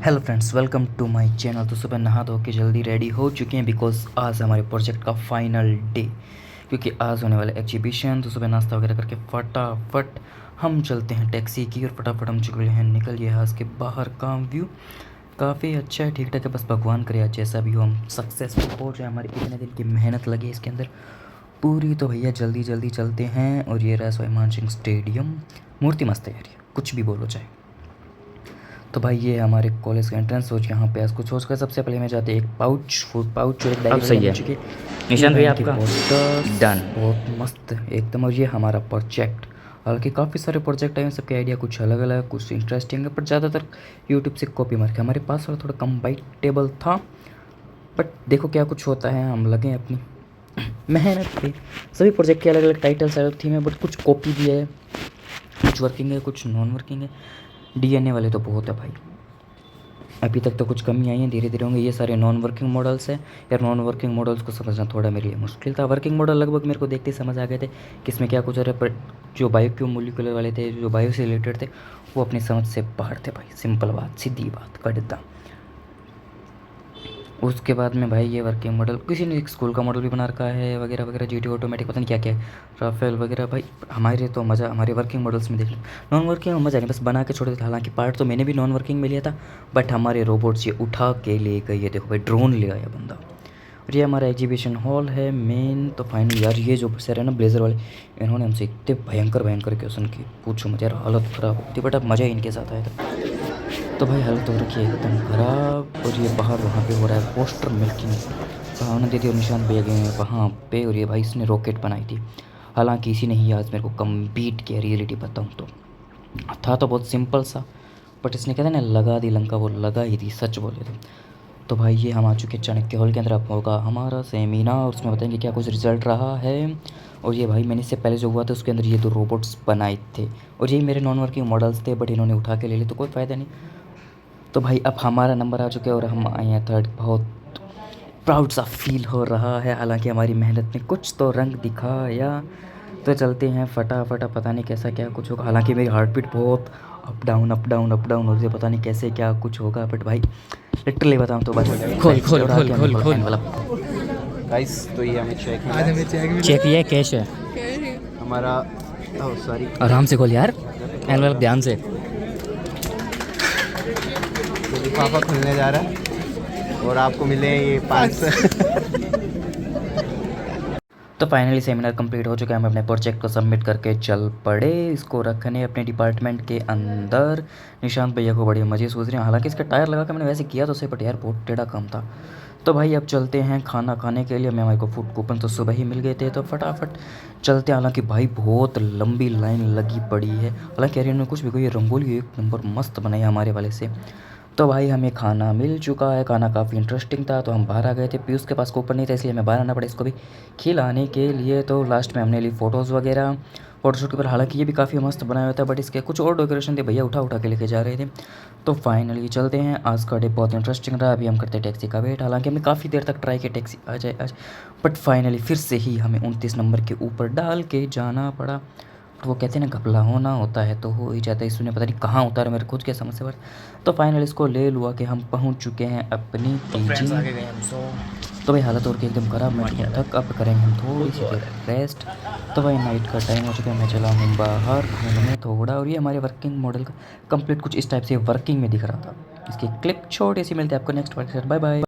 Hello friends, welcome to my channel. तो सुबह नहा धो के जल्दी रेडी हो चुके हैं बिकॉज आज हमारे प्रोजेक्ट का फाइनल डे, क्योंकि आज होने वाला एग्जीबिशन। तो सुबह नाश्ता वगैरह करके फटाफट हम चलते हैं टैक्सी की और फटाफट हम चुके हैं निकल गए आज के बाहर का व्यू काफ़ी अच्छा है, ठीक ठाक है। बस भगवान करे आज जैसा भी हो हम सक्सेसफुल हो जाए, हमारी इतने दिन की मेहनत लगी इसके अंदर पूरी। तो भैया जल्दी जल्दी चलते हैं। और ये रहा सोईमान सिंह स्टेडियम, मूर्ति मस्त है यार, ये कुछ भी बोलो चाहे। तो भाई ये हमारे कॉलेज का एंट्रेंस हो, यहाँ पे आज कुछ हो सका। सबसे पहले मैं जाते एक पाउच, फूड पाउच और एक डायरी सही है चुकी निशान भैया आपका डन। बहुत मस्त एकदम। और ये हमारा प्रोजेक्ट, हालांकि काफ़ी सारे प्रोजेक्ट आए हैं, सबके आइडिया कुछ अलग अलग, कुछ इंटरेस्टिंग है, पर ज़्यादातर यूट्यूब से कॉपी मार के। हमारे पास वाला थोड़ा कंबाइटेबल था, बट देखो क्या कुछ होता है, हम लगे अपनी मेहनत पे। सभी प्रोजेक्ट के अलग अलग टाइटल्स, अलग थीम है, बट कुछ कॉपी भी है, कुछ वर्किंग है, कुछ नॉन वर्किंग है। डीएनए वाले तो बहुत है भाई, अभी तक तो कुछ कमी आई है, धीरे धीरे होंगे। ये सारे नॉन वर्किंग मॉडल्स हैं यार। नॉन वर्किंग मॉडल्स को समझना थोड़ा मेरे लिए मुश्किल था। वर्किंग मॉडल लगभग मेरे को देखते ही समझ आ गए थे कि इसमें क्या कुछ हो रहा है, पर जो बायो मोलिकुलर वाले थे, जो बायो से रिलेटेड थे, वो अपनी समझ से बाहर थे भाई। सिंपल बात, सीधी बात कर देता। उसके बाद में भाई ये वर्किंग मॉडल किसी ने एक स्कूल का मॉडल भी बना रखा है वगैरह वगैरह, जीटी ऑटोमेटिक, पता नहीं क्या क्या है, राफेल वगैरह। भाई हमारे तो मज़ा हमारे वर्किंग मॉडल्स में देख लो। नॉन वर्किंग में मज़ा नहीं, बस बना के छोड़ देता। हालांकि पार्ट तो मैंने भी नॉन वर्किंग में लिया था, बट हमारे रोबोट्स ये उठा के ले गए। ये देखो भाई, ड्रोन ले आया बंदा। और ये हमारा एग्जीबिशन हॉल है मेन। तो फाइनल यार ये जो सर है ना ब्लेजर वाले, इन्होंने हमसे इतने भयंकर भयंकर क्वेश्चन किए, पूछो मत यार, हालत ख़राब होती, बट अब मज़ा ही इनके साथ आया था। तो भाई हालत हो रखी है एकदम ख़राब। और ये बाहर वहाँ पे हो रहा है पोस्टर मेकिंग, भावना दीदी और निशान भैया गए हैं वहाँ पे। और ये भाई इसने रॉकेट बनाई थी, हालांकि इसी ने ही आज मेरे को कम्पीट किया। रियलिटी बताऊँ तो था तो बहुत सिंपल सा, बट इसने कहते हैं ना लगा दी लंका, वो लगा ही थी, सच बोले तो भाई ये हम आ चुके हैं चाणक्य हॉल के अंदर। अब होगा हमारा सेमिनार, उसमें बताएंगे क्या कुछ रिजल्ट रहा है। और ये भाई मैंने इससे पहले जो हुआ था उसके अंदर ये दो रोबोट्स बनाए थे, और यही मेरे नॉन वर्किंग मॉडल्स थे, बट इन्होंने उठा के ले लिए तो कोई फ़ायदा नहीं। तो भाई अब हमारा नंबर आ चुका है और हम आए हैं थर्ड। बहुत प्राउड सा फील हो रहा है, हालांकि हमारी मेहनत ने कुछ तो रंग दिखाया। तो चलते हैं फटाफट, अब पता नहीं कैसा क्या कुछ होगा। हालांकि मेरी हार्ट बीट बहुत up down up down up down हो रही है, पता नहीं कैसे क्या कुछ होगा। बट भाई लिटरली बताऊँ तो बस खोल खोल खोल खोल खोल वाला गाइस तो ये हमें चेक आज हमें चेक ये कैश है हमारा। ओह सॉरी, आराम से खोल यार, एनवेलप ध्यान से। तो लिफाफा खुलने जा रहा है और आपको मिले ये 500। तो फाइनली सेमिनार कंप्लीट हो चुका है। हम अपने प्रोजेक्ट को सबमिट करके चल पड़े इसको रखने अपने डिपार्टमेंट के अंदर। निशांत भैया को बड़ी मज़े सोच रहे हैं, हालांकि इसका टायर लगा के मैंने वैसे किया तो सही, बट यार बहुत टेढ़ा काम था। तो भाई अब चलते हैं खाना खाने के लिए। हमारे को फूड कूपन तो सुबह ही मिल गए थे, तो फटाफट चलते हैं। हालांकि भाई बहुत लंबी लाइन लगी पड़ी है, हालांकि यार इन्होंने कुछ भी कोई रंगोली एक नंबर मस्त बनाई हमारे वाले से। तो भाई हमें खाना मिल चुका है, खाना काफ़ी इंटरेस्टिंग था, तो हम बाहर आ गए थे। पीयूष के पास कूपन नहीं था, इसलिए हमें बाहर आना पड़ा इसको भी खिलाने के लिए। तो लास्ट में हमने ली फ़ोटोज़ वगैरह, फ़ोटोशूट के ऊपर। हालांकि ये भी काफ़ी मस्त बनाया हुआ था, बट इसके कुछ और डेकोरेशन थे, भैया उठा उठा के लेके जा रहे थे। तो फाइनली चलते हैं, आज का डे बहुत इंटरेस्टिंग रहा। अभी हम करते हैं टैक्सी का वेट, हालांकि हमने काफ़ी देर तक ट्राई किया टैक्सी आ जाए आज, बट फाइनली फिर से ही हमें 29 नंबर के ऊपर डाल के जाना पड़ा। तो वो कहते हैं ना घपला होना होता है तो हो ही जाता है। इसने पता नहीं कहाँ उतारा मेरे खुद के समझ से बाहर। तो फाइनल इसको ले लुआ के हम पहुँच चुके हैं अपनी पीजी। तो भाई हालत और की एकदम ख़राब, मैं थक। अब करेंगे हम थोड़ी सी देर रेस्ट। तो भाई नाइट का टाइम हो चुका है, मैं चला हूँ बाहर घूमने थोड़ा। और ये हमारे वर्किंग मॉडल का कंप्लीट कुछ इस टाइप से वर्किंग में दिख रहा था। इसकी क्लिप छोटी सी मिलती है आपको नेक्स्ट वर्क। Bye bye.